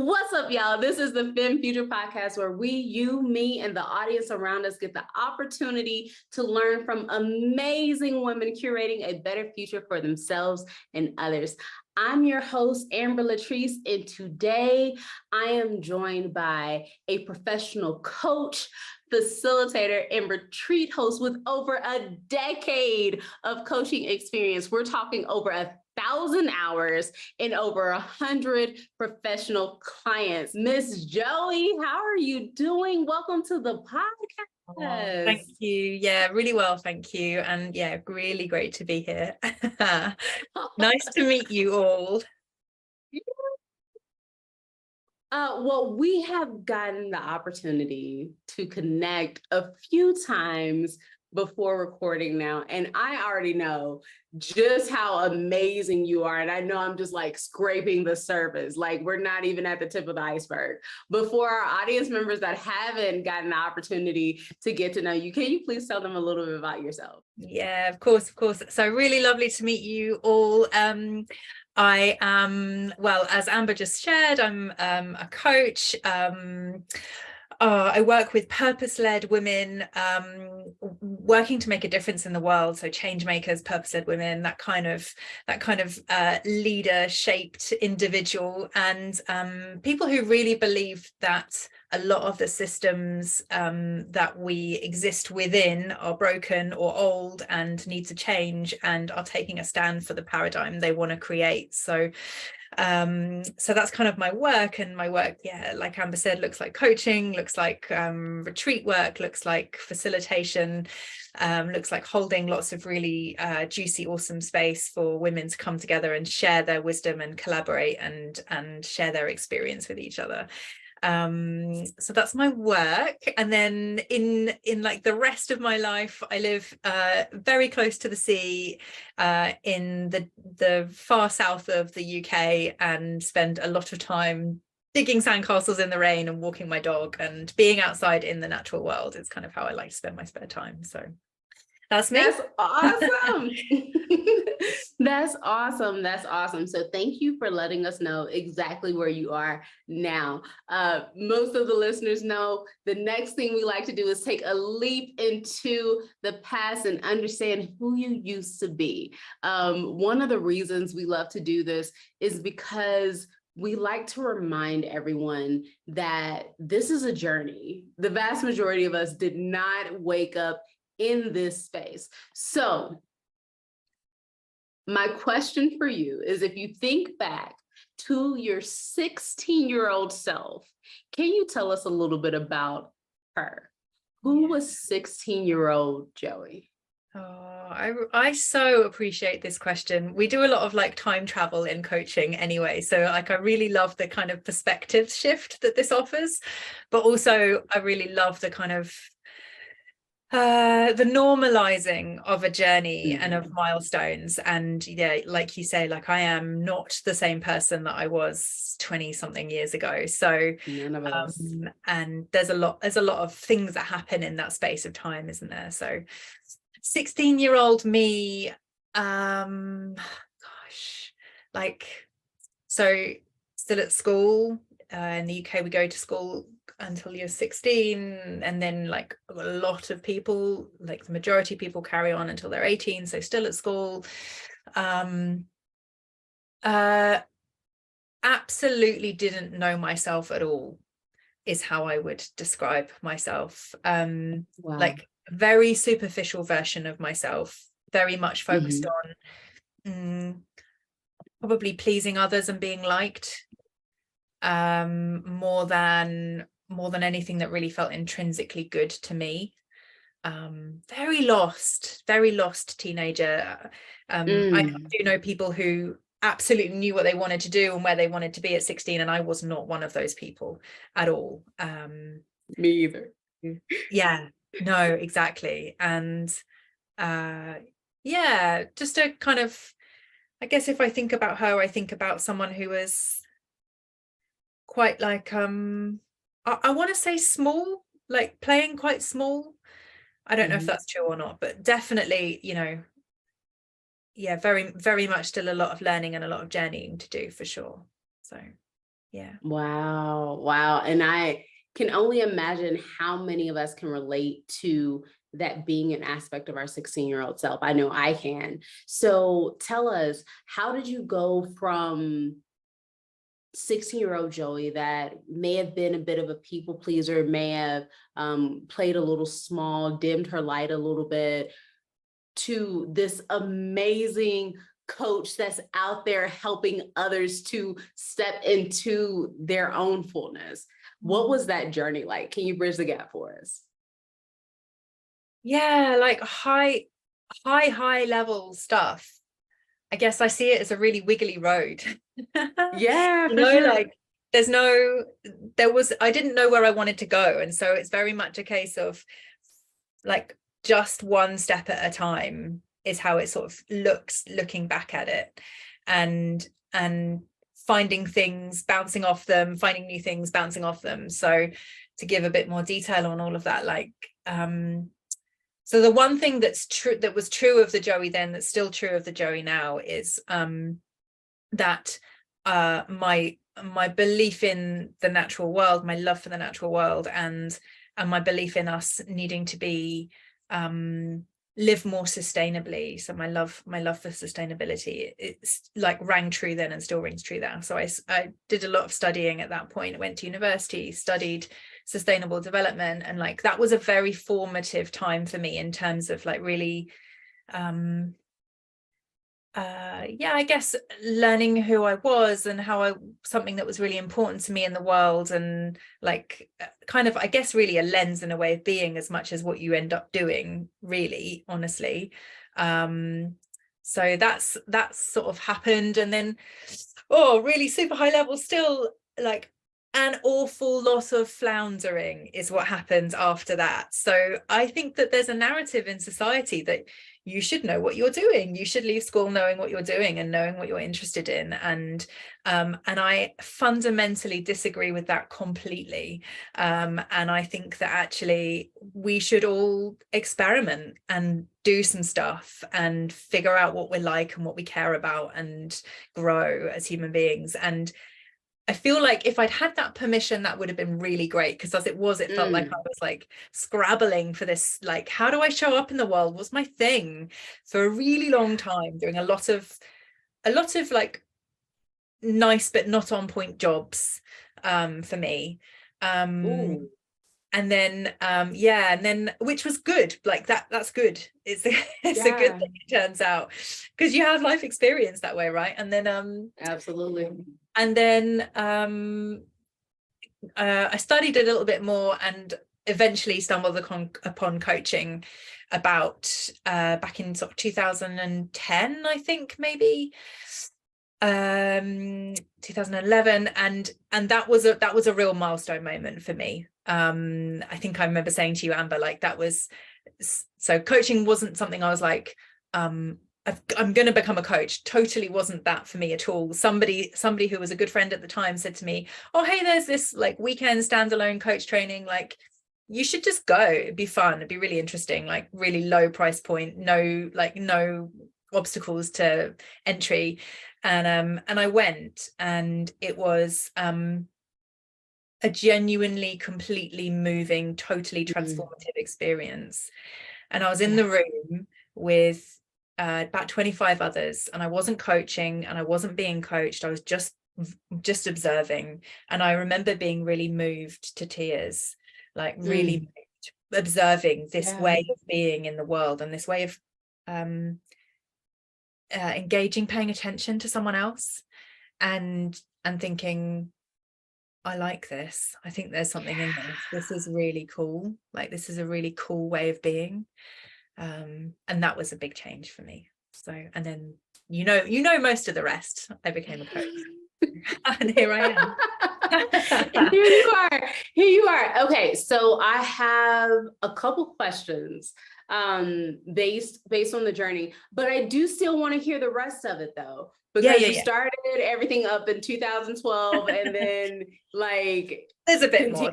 What's up, y'all? This is the Fem Future Podcast where we, you, me, and the audience around us get the opportunity to learn from amazing women curating a better future for themselves and others. I'm your host, Amber Latrice, and today I am joined by a professional coach, facilitator, and retreat host with over a decade of coaching experience. We're talking over 1,000 hours and over 100 professional clients. Miss Joey, how are you doing? Welcome to the podcast. Oh, thank you. Yeah, really well, thank you. And yeah, really great to be here. Nice to meet you all. Well, we have gotten the opportunity to connect a few times before recording now, and I already know just how amazing you are. And I know I'm just like scraping the surface, like we're not even at the tip of the iceberg. But for our audience members that haven't gotten the opportunity to get to know you, can you please tell them a little bit about yourself? Yeah, of course. So really lovely to meet you all. I am, well, as Amber just shared, I'm a coach. I work with purpose-led women, working to make a difference in the world. So change makers, purpose-led women, that kind of leader-shaped individual, and people who really believe that a lot of the systems that we exist within are broken or old and need to change, and are taking a stand for the paradigm they want to create. So that's kind of my work, and my work, yeah, like Amber said, looks like coaching, looks like retreat work, looks like facilitation, looks like holding lots of really juicy, awesome space for women to come together and share their wisdom and collaborate and share their experience with each other. So that's my work. And then in like the rest of my life, I live very close to the sea, in the far south of the UK, and spend a lot of time digging sandcastles in the rain and walking my dog and being outside in the natural world. Is kind of how I like to spend my spare time. So that's me. That's awesome. That's awesome. That's awesome. So thank you for letting us know exactly where you are now. Most of the listeners know the next thing we like to do is take a leap into the past and understand who you used to be. One of the reasons we love to do this is because we like to remind everyone that this is a journey. The vast majority of us did not wake up in this space. So my question for you is, if you think back to your 16-year-old self, can you tell us a little bit about her? Who was 16-year-old Joey? Oh, I so appreciate this question. We do a lot of like time travel in coaching anyway. So like I really love the kind of perspective shift that this offers, but also I really love the kind of the normalizing of a journey and of milestones. And yeah, like you say, like I am not the same person that I was 20 something years ago. So and there's a lot of things that happen in that space of time, isn't there? So 16-year-old me, gosh, like, so still at school. In the UK we go to school until you're 16, and then like a lot of people, like the majority of people, carry on until they're 18, so still at school. Absolutely didn't know myself at all is how I would describe myself. Wow. Like very superficial version of myself, very much focused on probably pleasing others and being liked, more than anything that really felt intrinsically good to me. Very lost teenager. I do know people who absolutely knew what they wanted to do and where they wanted to be at 16, and I was not one of those people at all. Me either. Yeah, no, exactly. And yeah, just a kind of, I guess if I think about her, I think about someone who was quite like I want to say small, like playing quite small. I don't know if that's true or not, but definitely, you know, yeah, very, very much still a lot of learning and a lot of journeying to do, for sure. So Yeah. Wow. Wow. And I can only imagine how many of us can relate to that being an aspect of our 16-year-old self. I know I can. So tell us, how did you go from 16-year-old Joey that may have been a bit of a people pleaser, may have played a little small, dimmed her light a little bit, to this amazing coach that's out there helping others to step into their own fullness? What was that journey like? Can you bridge the gap for us? Yeah, like high level stuff. I guess I see it as a really wiggly road. Yeah, You for know, sure. like I didn't know where I wanted to go. And so it's very much a case of like just one step at a time is how it sort of looks looking back at it, and finding things, bouncing off them, finding new things, bouncing off them. So to give a bit more detail on all of that, like so the one thing that was true of the Joey then, that's still true of the Joey now, is that my belief in the natural world, my love for the natural world, and my belief in us needing to be live more sustainably. So my love for sustainability, it's like rang true then and still rings true now. So I did a lot of studying at that point. I went to university, studied sustainable development, and like that was a very formative time for me in terms of like really yeah, I guess learning who I was and something that was really important to me in the world, and like kind of, I guess, really a lens and a way of being as much as what you end up doing, really, honestly. So that's sort of happened. And then, really super high level still, like an awful lot of floundering is what happens after that. So I think that there's a narrative in society that you should know what you're doing. You should leave school knowing what you're doing and knowing what you're interested in. And I fundamentally disagree with that completely. And I think that actually we should all experiment and do some stuff and figure out what we're like and what we care about and grow as human beings. And I feel like if I'd had that permission, that would have been really great, because as it was, it felt like I was like scrabbling for this, like, how do I show up in the world? What's my thing? For a really long time, doing a lot of like nice but not on point jobs for me. Ooh. And then and then, which was good, like that's good. It's a good thing, it turns out, because you have life experience that way, right? And then Absolutely. and then I studied a little bit more and eventually stumbled upon coaching about back in sort of 2010, I think, maybe 2011, and that was a real milestone moment for me. I think I remember saying to you, Amber, like that was, so coaching wasn't something I was like I'm going to become a coach. Totally wasn't that for me at all. Somebody who was a good friend at the time said to me, oh, hey, there's this like weekend standalone coach training, like you should just go, it'd be fun, it'd be really interesting, like really low price point, no obstacles to entry. And I went, and it was a genuinely, completely moving, totally transformative experience. And I was in the room with about 25 others, and I wasn't coaching and I wasn't being coached. I was just observing. And I remember being really moved to tears, like really moved, observing this way of being in the world and this way of engaging, paying attention to someone else, and thinking, I like this. I think there's something in this. This is really cool. Like, this is a really cool way of being. And that was a big change for me. So, and then you know most of the rest. I became a coach. And here I am. Here you are. Okay, so I have a couple questions based on the journey, but I do still want to hear the rest of it though, because you started everything up in 2012 and then like there's a bit more.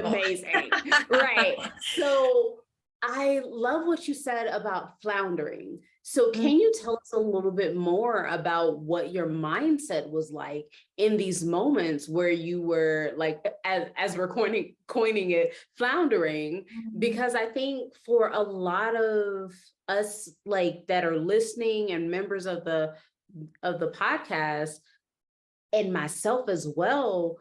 Amazing. Right. So I love what you said about floundering. So can you tell us a little bit more about what your mindset was like in these moments where you were like, as we're coining it, floundering? Because I think for a lot of us like that are listening and members of the podcast, and myself as well,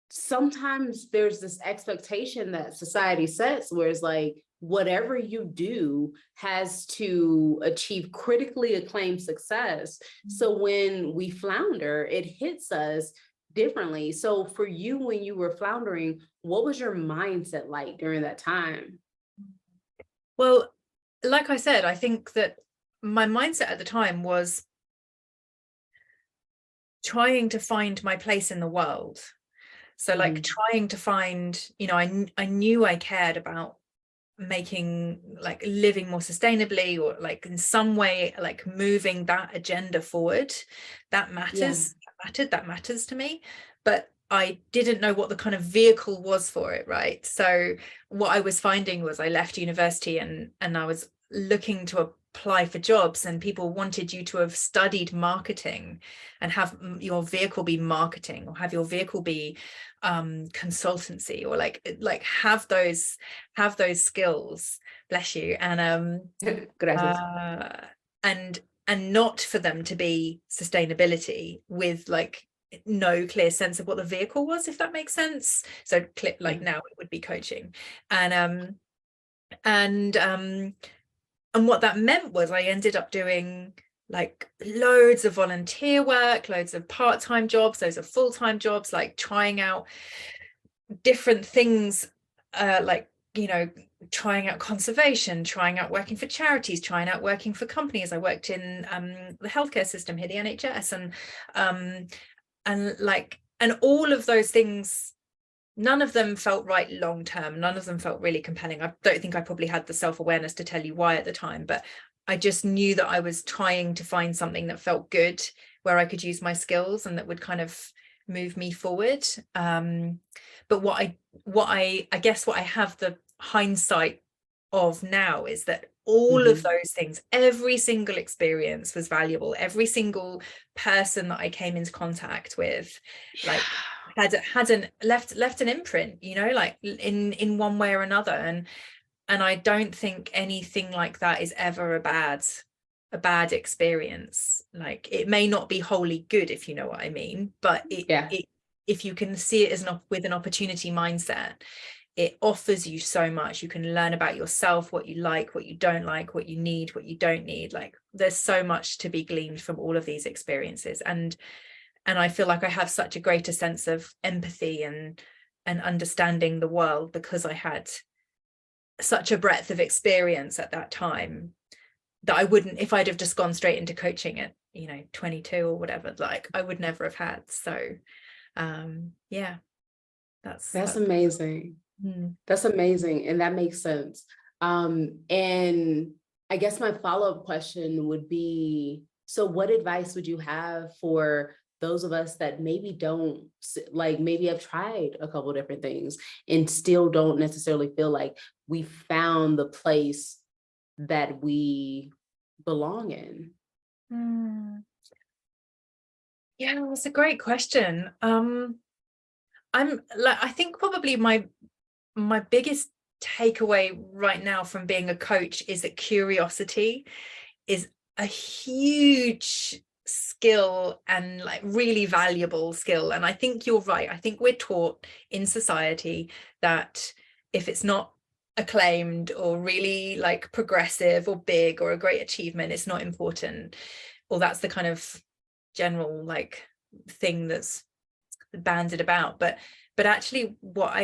sometimes there's this expectation that society sets where it's like, whatever you do has to achieve critically acclaimed success. So when we flounder, it hits us differently. So for you, when you were floundering, what was your mindset like during that time? Well, like I said, I think that my mindset at the time was trying to find my place in the world. So like trying to find, I knew I cared about making, like, living more sustainably, or like in some way, like moving that agenda forward. That matters. That matters to me. But I didn't know what the kind of vehicle was for it, right? So what I was finding was I left university and I was looking to apply for jobs, and people wanted you to have studied marketing and have your vehicle be marketing, or have your vehicle be consultancy, or like have those skills, bless you, and and not for them to be sustainability with like no clear sense of what the vehicle was, if that makes sense. So like now it would be coaching, and what that meant was I ended up doing like loads of volunteer work, loads of part-time jobs, loads of full-time jobs, like trying out different things, like, trying out conservation, trying out working for charities, trying out working for companies. I worked in the healthcare system here, the NHS, and all of those things. None of them felt right long term. None of them felt really compelling. I don't think I probably had the self-awareness to tell you why at the time, but I just knew that I was trying to find something that felt good, where I could use my skills and that would kind of move me forward. But what I guess what I have the hindsight of now is that all of those things, every single experience was valuable. Every single person that I came into contact with, like, had left an imprint, like in one way or another. And I don't think anything like that is ever a bad experience. Like, it may not be wholly good, if you know what I mean, but if you can see it as with an opportunity mindset, it offers you so much. You can learn about yourself, what you like, what you don't like, what you need, what you don't need. Like, there's so much to be gleaned from all of these experiences. And I feel like I have such a greater sense of empathy and understanding the world, because I had such a breadth of experience at that time, that I wouldn't, if I'd have just gone straight into coaching at 22 or whatever, like, I would never have had. So yeah, that's amazing. That's amazing, and that makes sense. And I guess my follow-up question would be, so what advice would you have for those of us that maybe don't, like, maybe have tried a couple different things and still don't necessarily feel like we found the place that we belong in? Yeah, that's a great question. I think probably my biggest takeaway right now from being a coach is that curiosity is a huge skill, and like really valuable skill. And I think you're right. I think we're taught in society that if it's not acclaimed or really like progressive or big or a great achievement, it's not important, or that's the kind of general like thing that's banded about. But actually, what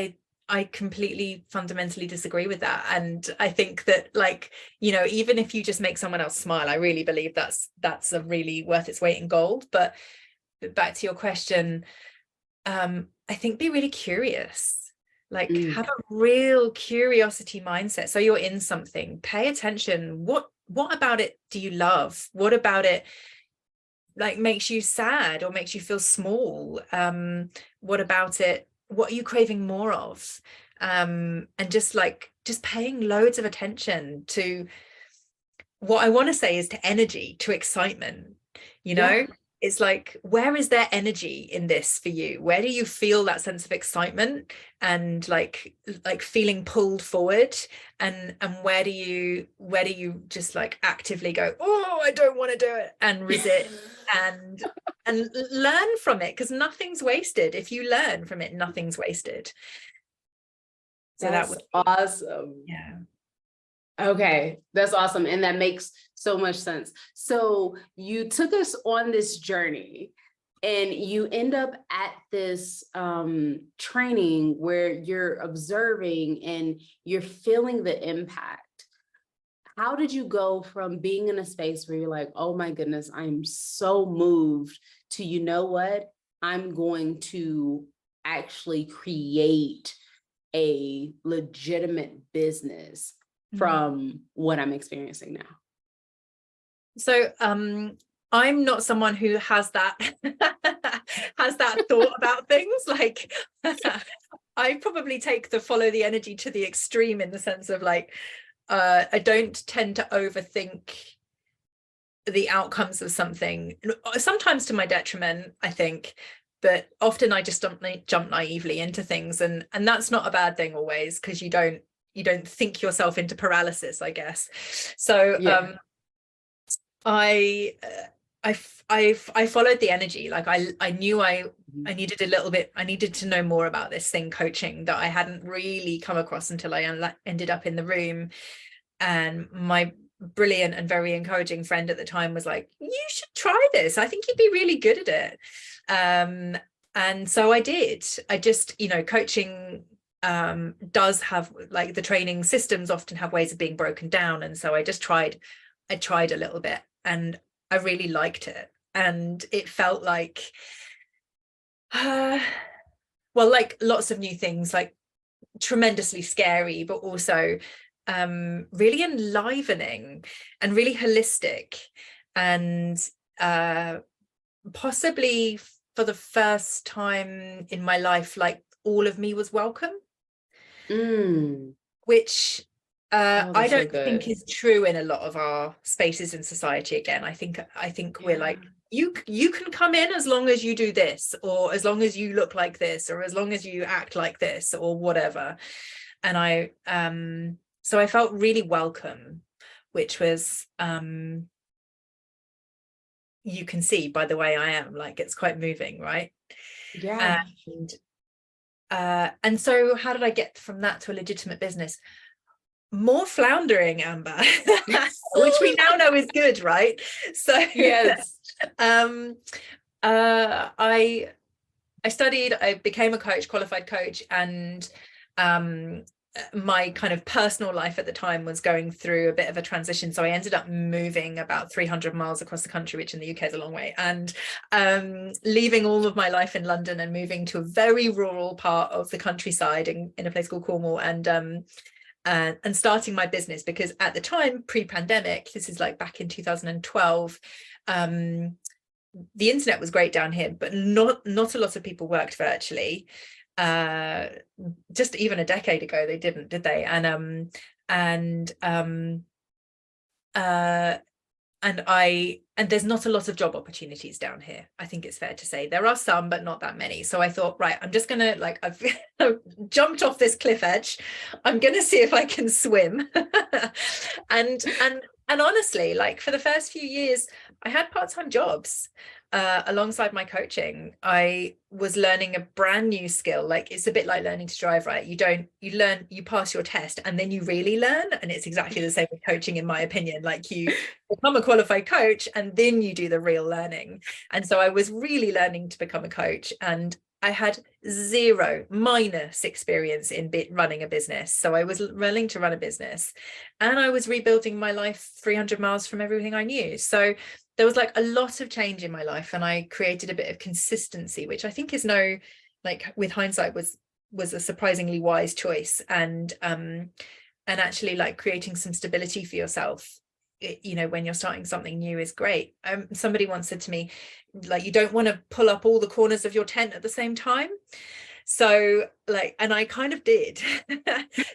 I completely fundamentally disagree with that. And I think that, like, even if you just make someone else smile, I really believe that's a really worth its weight in gold. But back to your question, I think be really curious, like have a real curiosity mindset. So you're in something, pay attention. What about it do you love? What about it like makes you sad or makes you feel small? What about it, what are you craving more of? And just paying loads of attention to what I want to say is to energy, to excitement, you know. Yeah. It's like, where is there energy in this for you? Where do you feel that sense of excitement and like feeling pulled forward? And where do you just like actively go, oh, I don't want to do it, and resist and learn from it, because nothing's wasted. If you learn from it, nothing's wasted. So that That's would awesome. yeah. Okay, that's awesome. And that makes so much sense. So you took us on this journey and you end up at this training where you're observing and you're feeling the impact. How did you go from being in a space where you're like, oh my goodness, I'm so moved, to, you know what, I'm going to actually create a legitimate business from what I'm experiencing now? So I'm not someone who has that has that thought about things. Like I probably take the follow the energy to the extreme, in the sense of like I don't tend to overthink the outcomes of something, sometimes to my detriment, I think, but often I just jump naively into things, and that's not a bad thing always, because you don't think yourself into paralysis, I guess. So Yeah. I followed the energy. Like I knew I needed a little bit, I needed to know more about this thing, coaching, that I hadn't really come across until I ended up in the room. And my brilliant and very encouraging friend at the time was like, you should try this, I think you'd be really good at it. And so I did. I just, you know, coaching does have, like, the training systems often have ways of being broken down, and so I tried a little bit, and I really liked it. And it felt like well, like lots of new things, like tremendously scary, but also really enlivening and really holistic. And possibly for the first time in my life, like all of me was welcome, which I don't think is true in a lot of our spaces in society. Again, I think we're like, you can come in as long as you do this, or as long as you look like this, or as long as you act like this, or whatever. And I so I felt really welcome, which was you can see by the way I am, like, it's quite moving, right? Yeah. And so how did I get from that to a legitimate business? More floundering, Amber, which we now know is good, right? So Yes. I studied, I became a coach, qualified coach, and my kind of personal life at the time was going through a bit of a transition. So I ended up moving about 300 miles across the country, which in the UK is a long way, and leaving all of my life in London and moving to a very rural part of the countryside in a place called Cornwall, and starting my business. Because at the time, pre-pandemic, this is like back in 2012, the internet was great down here, but not a lot of people worked virtually. Just even a decade ago they didn't, did they? And there's not a lot of job opportunities down here. I think it's fair to say there are some, but not that many. So I thought, right, I'm just gonna, like, I've jumped off this cliff edge, I'm gonna see if I can swim. and honestly, like, for the first few years I had part-time jobs alongside my coaching. I was learning a brand new skill. Like, it's a bit like learning to drive, right? You learn, you pass your test, and then you really learn. And it's exactly the same with coaching, in my opinion. Like, you become a qualified coach and then you do the real learning. And so I was really learning to become a coach, and I had minus experience in running a business. So I was learning to run a business, and I was rebuilding my life 300 miles from everything I knew. So there was like a lot of change in my life, and I created a bit of consistency, which I think is like, with hindsight, was a surprisingly wise choice. And actually, like, creating some stability for yourself, you know, when you're starting something new is great. Somebody once said to me, like, you don't want to pull up all the corners of your tent at the same time. So like, and I kind of did.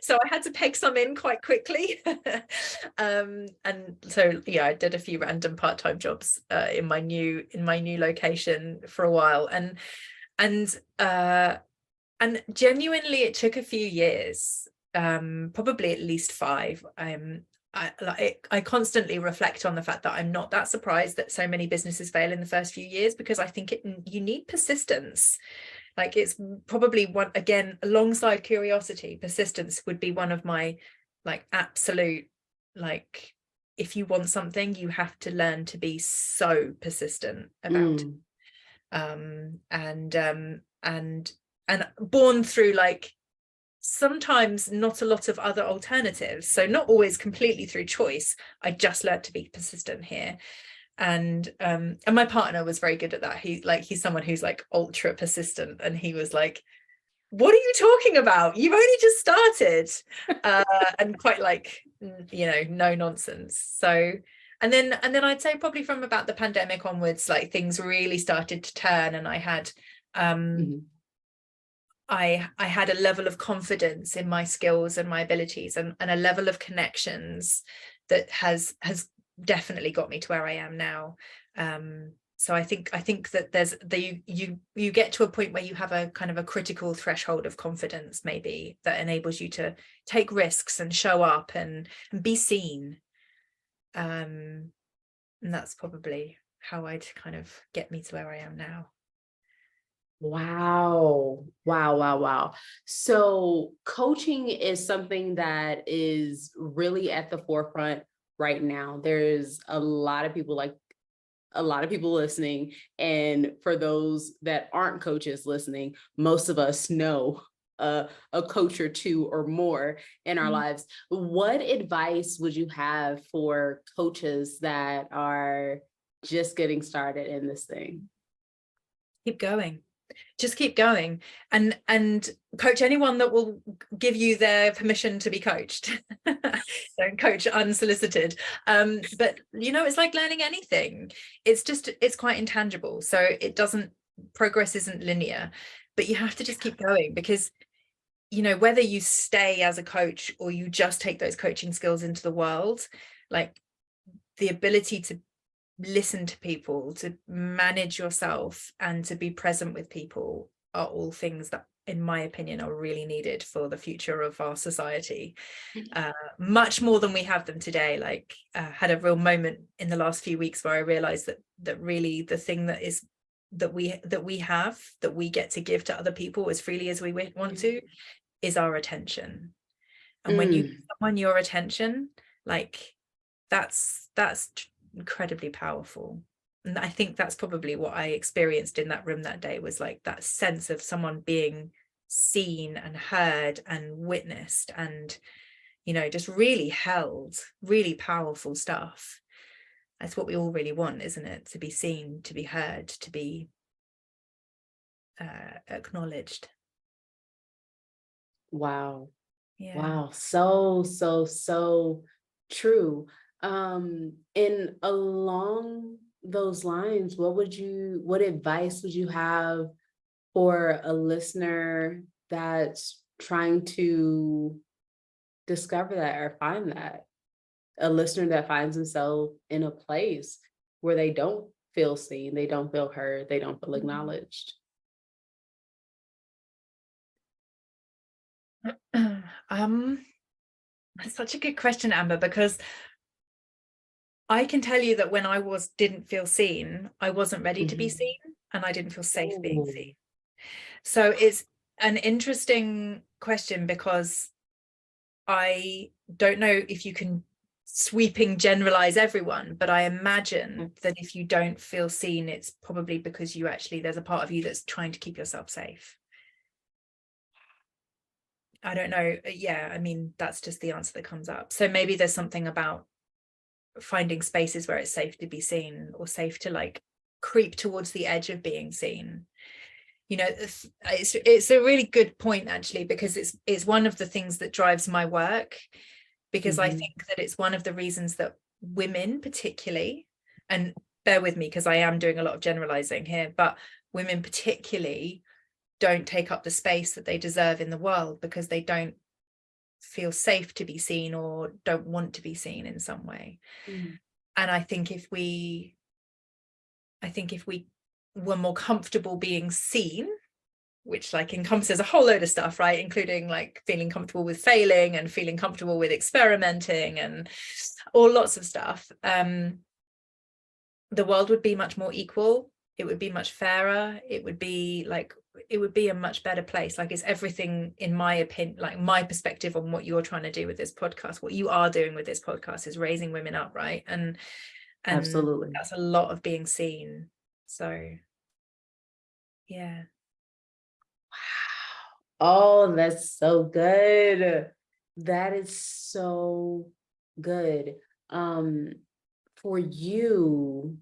So I had to peg some in quite quickly. And so yeah, I did a few random part-time jobs in my new location for a while, and genuinely it took a few years, probably at least 5. I constantly reflect on the fact that I'm not that surprised that so many businesses fail in the first few years, because I think you need persistence. Like, it's probably one, again, alongside curiosity, persistence would be one of my like absolute, like, if you want something, you have to learn to be so persistent about it. And born through like sometimes not a lot of other alternatives, so not always completely through choice. I just learned to be persistent here. And my partner was very good at that. He's someone who's like ultra persistent, and he was like, what are you talking about, you've only just started. And quite like, no nonsense. So and then I'd say probably from about the pandemic onwards, like things really started to turn, and I had I had a level of confidence in my skills and my abilities, and a level of connections that has definitely got me to where I am now. So I think that there's you get to a point where you have a kind of a critical threshold of confidence, maybe, that enables you to take risks and show up and be seen. And that's probably how I'd kind of get me to where I am now. Wow. So coaching is something that is really at the forefront right now. There's a lot of people listening. And for those that aren't coaches listening, most of us know a coach or two or more in our lives. What advice would you have for coaches that are just getting started in this thing? Keep going. Just keep going, and coach anyone that will give you their permission to be coached. Don't coach unsolicited. But it's like learning anything. It's quite intangible, so progress isn't linear, but you have to just keep going, because whether you stay as a coach or you just take those coaching skills into the world, like the ability to listen to people, to manage yourself, and to be present with people are all things that, in my opinion, are really needed for the future of our society, much more than we have them today. Like, had a real moment in the last few weeks where I realized that really the thing that we get to give to other people as freely as we want to is our attention. And when you give someone your attention, like, that's incredibly powerful. And I think that's probably what I experienced in that room that day, was like that sense of someone being seen and heard and witnessed, and just really held. Really powerful stuff. That's what we all really want, isn't it? To be seen, to be heard, to be acknowledged. Wow. Yeah. Wow. So true. And along those lines, what advice would you have for a listener that's trying to discover that or find that? A listener that finds themselves in a place where they don't feel seen, they don't feel heard, they don't feel acknowledged. That's such a good question, Amber, because I can tell you that when I didn't feel seen, I wasn't ready to be seen, and I didn't feel safe being seen. So it's an interesting question, because I don't know if you can sweeping generalize everyone, but I imagine that if you don't feel seen, it's probably because there's a part of you that's trying to keep yourself safe. I don't know. Yeah, I mean, that's just the answer that comes up. So maybe there's something about finding spaces where it's safe to be seen, or safe to like creep towards the edge of being seen. It's a really good point, actually, because it's one of the things that drives my work, because I think that it's one of the reasons that women particularly, and bear with me because I am doing a lot of generalizing here, but women particularly don't take up the space that they deserve in the world because they don't feel safe to be seen or don't want to be seen in some way. And I think if we were more comfortable being seen, which like encompasses a whole load of stuff, right, including like feeling comfortable with failing and feeling comfortable with experimenting and all lots of stuff, the world would be much more equal. It would be much fairer. It would be a much better place. Like, it's everything, in my opinion, like my perspective on what you're trying to do with this podcast, what you are doing with this podcast is raising women up, right? And Absolutely. that's a lot of being seen. So yeah. Wow. Oh, that's so good. That is so good. For you,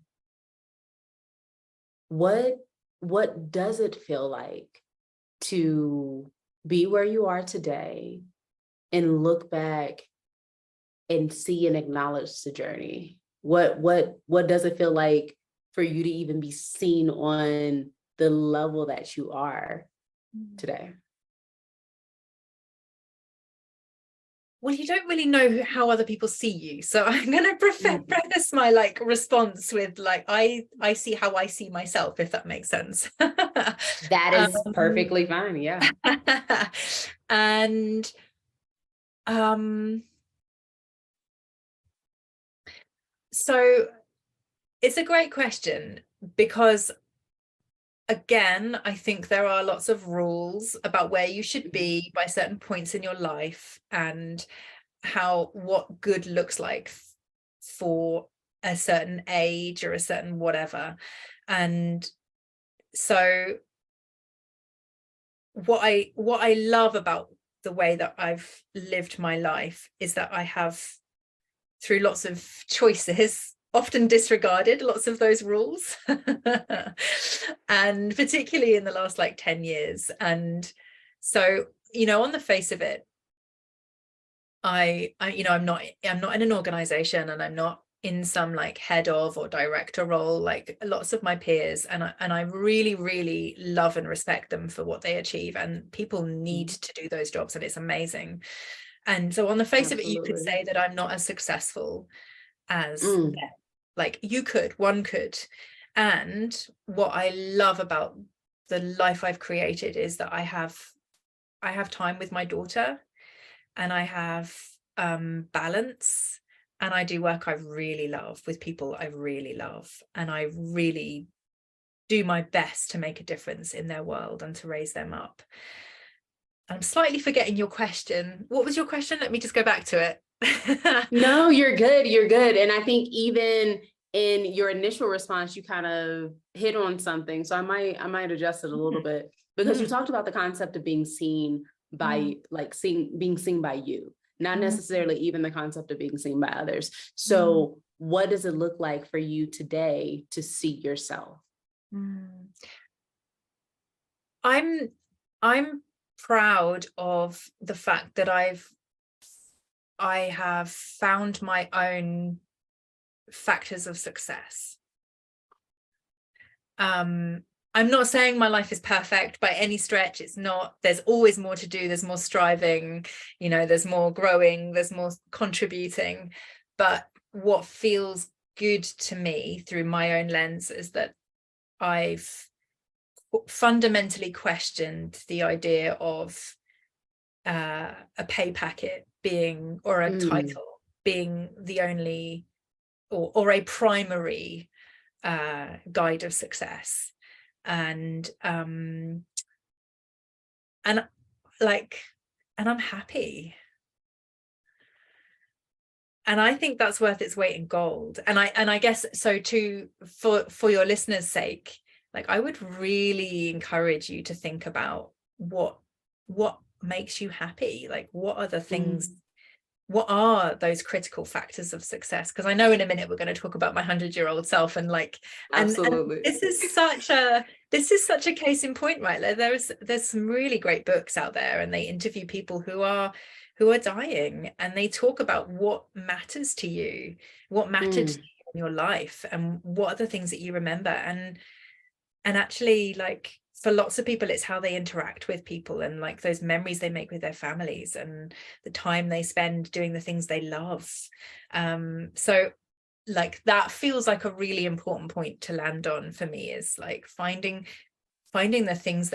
what does it feel like to be where you are today and look back and see and acknowledge the journey? What does it feel like for you to even be seen on the level that you are today? Well, you don't really know how other people see you, so I'm going to preface my like response with like I see how I see myself, if that makes sense. That is perfectly fine. Yeah. And so it's a great question, because again, I think there are lots of rules about where you should be by certain points in your life and what good looks like for a certain age or a certain whatever. And so what I love about the way that I've lived my life is that I have, through lots of choices, often disregarded lots of those rules. And particularly in the last like 10 years. And so, on the face of it, I I'm not in an organization, and I'm not in some like head of or director role like lots of my peers, and I really, really love and respect them for what they achieve, and people need to do those jobs, and it's amazing. And so on the face of it, you could say that I'm not as successful as them. Like one could. And what I love about the life I've created is that I have time with my daughter, and I have balance, and I do work I really love with people I really love, and I really do my best to make a difference in their world and to raise them up. I'm slightly forgetting your question. What was your question? Let me just go back to it. No, you're good. You're good. And I think even in your initial response, you kind of hit on something. So I might adjust it a little bit, because you talked about the concept of being seen by being seen by you, not necessarily even the concept of being seen by others. So what does it look like for you today to see yourself? I'm proud of the fact that I have found my own factors of success. I'm not saying my life is perfect by any stretch. It's not. There's always more to do. There's more striving, there's more growing, there's more contributing. But what feels good to me through my own lens is that I've fundamentally questioned the idea of a pay packet being, or a title being the only or a primary guide of success. And I'm happy, and I think that's worth its weight in gold. And I guess so too, for your listeners' sake, like, I would really encourage you to think about what makes you happy. Like, what are the things, what are those critical factors of success? Because I know in a minute we're going to talk about my 100-year-old self, and like, absolutely, and this is such a case in point, right? Like, there's some really great books out there, and they interview people who are dying, and they talk about what matters to you, what mattered to you in your life, and what are the things that you remember. And actually, like, for lots of people, it's how they interact with people and like those memories they make with their families and the time they spend doing the things they love. So like that feels like a really important point to land on for me, is like finding the things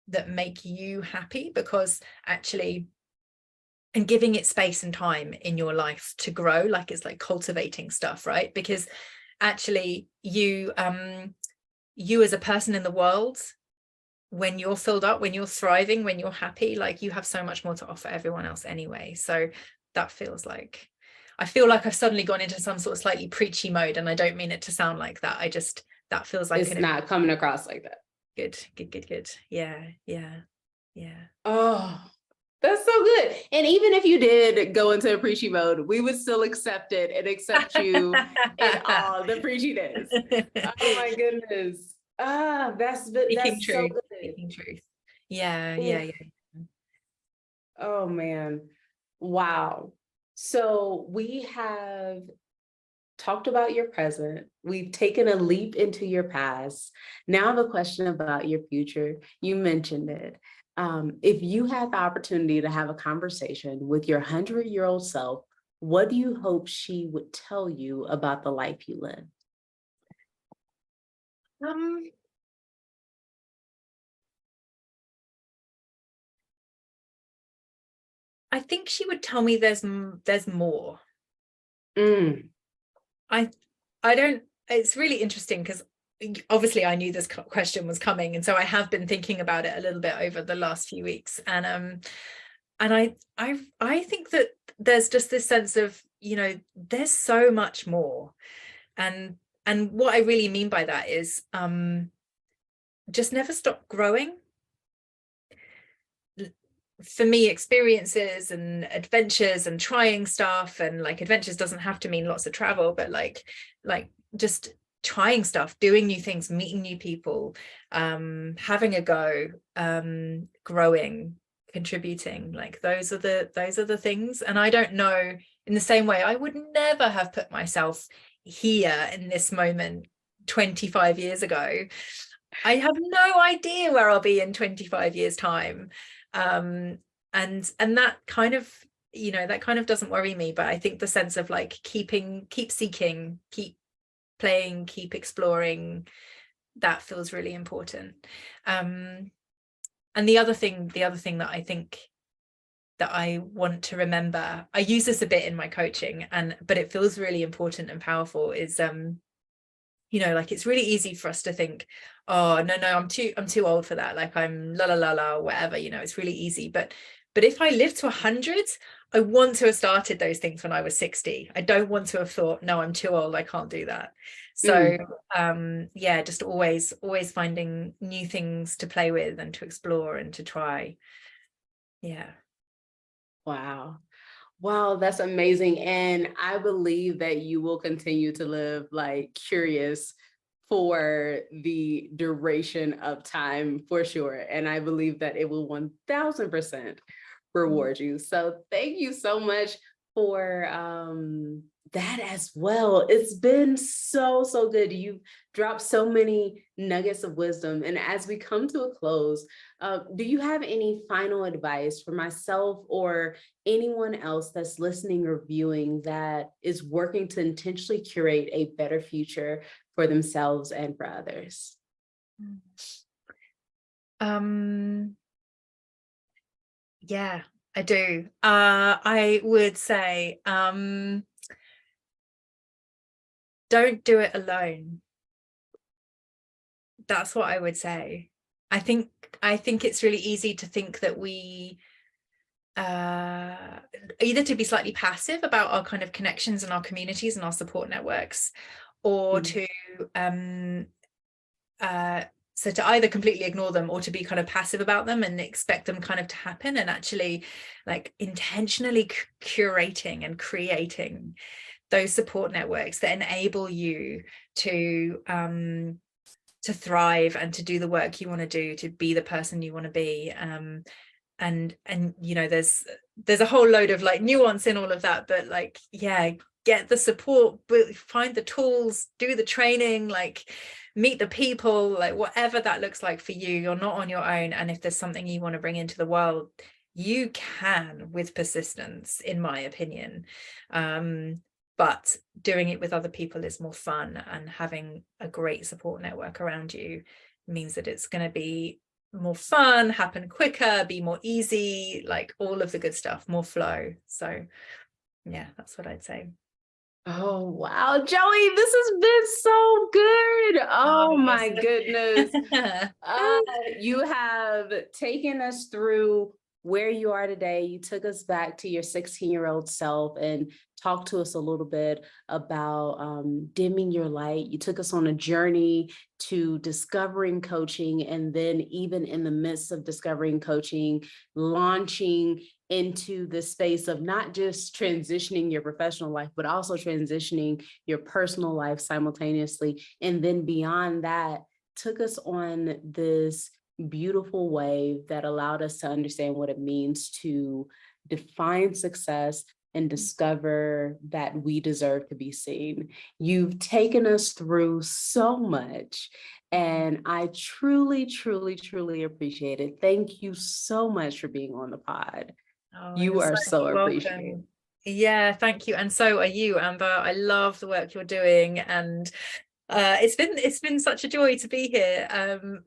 that make you happy, because actually, and giving it space and time in your life to grow, like it's like cultivating stuff, right? Because actually you as a person in the world, when you're filled up, when you're thriving, when you're happy, like you have so much more to offer everyone else anyway. So that feels like, I feel like I've suddenly gone into some sort of slightly preachy mode, and I don't mean it to sound like that. That feels like it's not coming across like that. Good. Yeah. Oh, that's so good. And even if you did go into a preachy mode, we would still accept it and accept you in all the preachiness. Oh my goodness. That's Speaking so truth. good. Speaking truth. Yeah. Oh man. Wow. So we have talked about your present. We've taken a leap into your past. Now I have a question about your future. You mentioned it. If you had the opportunity to have a conversation with your 100-year-old self, what do you hope she would tell you about the life you live? I think she would tell me there's more. I don't, it's really interesting because obviously I knew this question was coming, and so I have been thinking about it a little bit over the last few weeks, and I think that there's just this sense of, you know, there's so much more, and what I really mean by that is just never stop growing. For me, experiences and adventures and trying stuff, and like adventures doesn't have to mean lots of travel, but like just trying stuff, doing new things, meeting new people, having a go, growing, contributing, like those are the things. And I don't know, in the same way, I would never have put myself here in this moment 25 years ago. I have no idea where I'll be in 25 years time. And that kind of, you know, that kind of doesn't worry me, but I think the sense of like keep seeking, keep playing, keep exploring, that feels really important. And the other thing that I think that I want to remember, I use this a bit in my coaching, but it feels really important and powerful, is you know, like it's really easy for us to think, oh no, I'm too old for that, like I'm la whatever, you know, it's really easy. But if I live to 100, I want to have started those things when I was 60. I don't want to have thought, no, I'm too old, I can't do that. So yeah, just always finding new things to play with and to explore and to try. Yeah. Wow, that's amazing. And I believe that you will continue to live like curious for the duration of time, for sure. And I believe that it will 1000% reward you. So thank you so much for that as well. It's been so good. You've dropped so many nuggets of wisdom. And as we come to a close, do you have any final advice for myself or anyone else that's listening or viewing that is working to intentionally curate a better future for themselves and for others? Yeah, I do. I would say, don't do it alone. That's what I would say. I think it's really easy to think that we either to be slightly passive about our kind of connections and our communities and our support networks, or to so to either completely ignore them or to be kind of passive about them and expect them kind of to happen, and actually like intentionally curating and creating those support networks that enable you to thrive and to do the work you want to do, to be the person you want to be. And you know, there's a whole load of like nuance in all of that, but like, yeah, get the support, but find the tools, do the training, like meet the people, like whatever that looks like for you. You're not on your own. And if there's something you want to bring into the world, you can, with persistence, in my opinion. But doing it with other people is more fun, and having a great support network around you means that it's going to be more fun, happen quicker, be more easy, like all of the good stuff, more flow. So yeah, that's what I'd say. Oh, wow, Joey, this has been so good. Oh my Yes. goodness. You have taken us through where you are today. You took us back to your 16-year-old self and talked to us a little bit about dimming your light. You took us on a journey to discovering coaching, and then even in the midst of discovering coaching, launching into the space of not just transitioning your professional life, but also transitioning your personal life simultaneously. And then beyond that, took us on this beautiful wave that allowed us to understand what it means to define success and discover that we deserve to be seen. You've taken us through so much, and I truly, truly, truly appreciate it. Thank you so much for being on the pod. Oh, You you're are so welcome. appreciated. Yeah, thank you. And so are you, Amber. I love the work you're doing, and it's been such a joy to be here.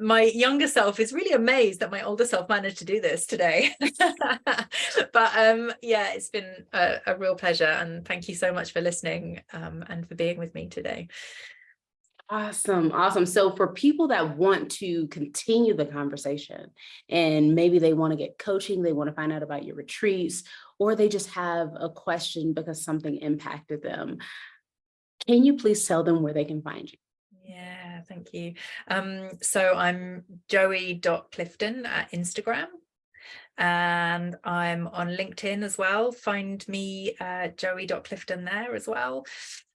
My younger self is really amazed that my older self managed to do this today. But yeah, it's been a real pleasure, and thank you so much for listening, and for being with me today. Awesome. Awesome. So for people that want to continue the conversation, and maybe they want to get coaching, they want to find out about your retreats, or they just have a question because something impacted them, can you please tell them where they can find you? Yeah, thank you. So I'm joey.clifton at Instagram, and I'm on LinkedIn as well. Find me joey.clifton there as well.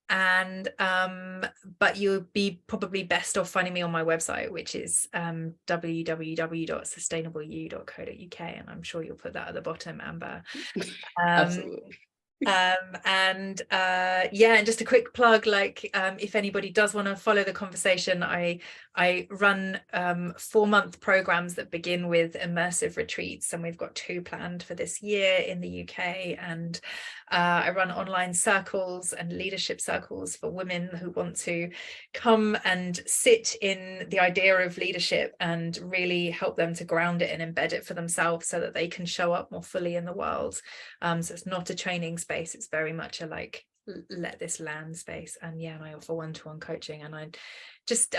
And but you'll be probably best off finding me on my website, which is www.sustainableyou.co.uk, and I'm sure you'll put that at the bottom, Amber. Absolutely. And yeah, and just a quick plug, like if anybody does want to follow the conversation, I run 4-month programs that begin with immersive retreats, and we've got 2 planned for this year in the UK. And I run online circles and leadership circles for women who want to come and sit in the idea of leadership and really help them to ground it and embed it for themselves so that they can show up more fully in the world. So it's not a training space, it's very much a like let this land space. And yeah, and I offer one-to-one coaching, and I just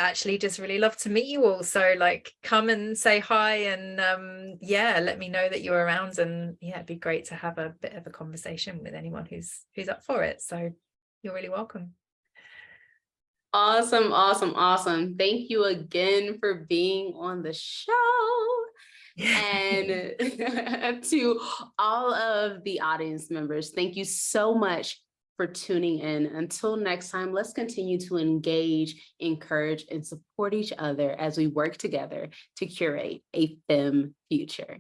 really love to meet you all. So like come and say hi, and yeah, let me know that you're around, and yeah, it'd be great to have a bit of a conversation with anyone who's up for it. So you're really welcome. Awesome, awesome, awesome. Thank you again for being on the show. And to all of the audience members, thank you so much for tuning in. Until next time, let's continue to engage, encourage, and support each other as we work together to curate a FEM future.